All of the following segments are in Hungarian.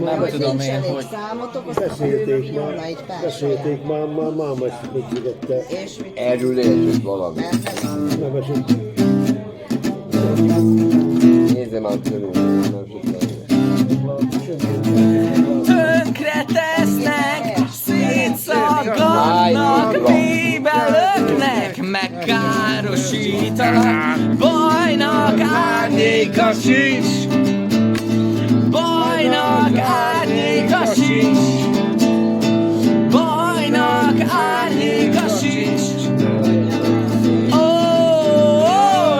Nem tudom én, hogy... Számotok, azt Beszélték már, máma ezt megfigette. Erről értünk valami. Nem esett. Nézzem már körül, nem Tönkre tesznek, szétszakadnak, mélybe löknek, megkárosítanak, bajnak árnyéka sincs, bajnak árnyéka sincs, bajnak árnyéka sincs. Ó,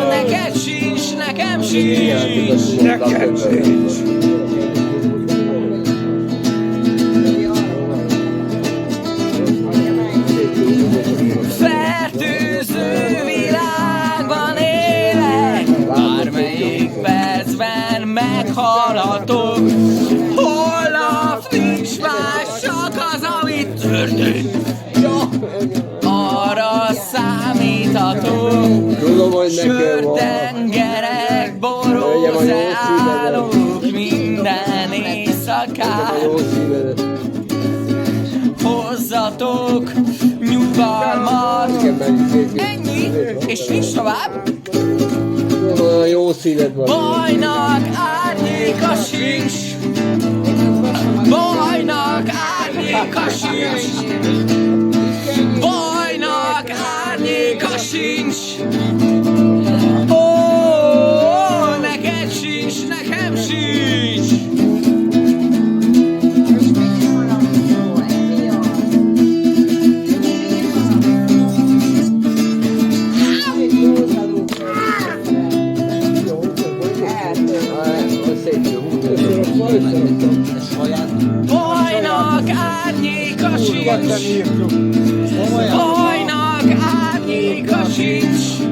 neked sincs, nekem sincs, Nekem sincs. fertőző világban élek, bármelyik percben meghalhatok. Holnap nincs más, csak az, amit történt. Arra számíthatok. Tudom, hogy nekem van. Sörtengerek, borozeálok minden éjszakát. Hozzatok nyugalmat. Ennyi, és nincs tovább. Olyan jó színed van. Bajnak árnyéka sincs, bajnak árnyéka sincs, bajnak árnyéka sincs. Ó, neked sincs, nekem sincs. Bajnak árnyéka sincs, bajnak árnyéka sincs,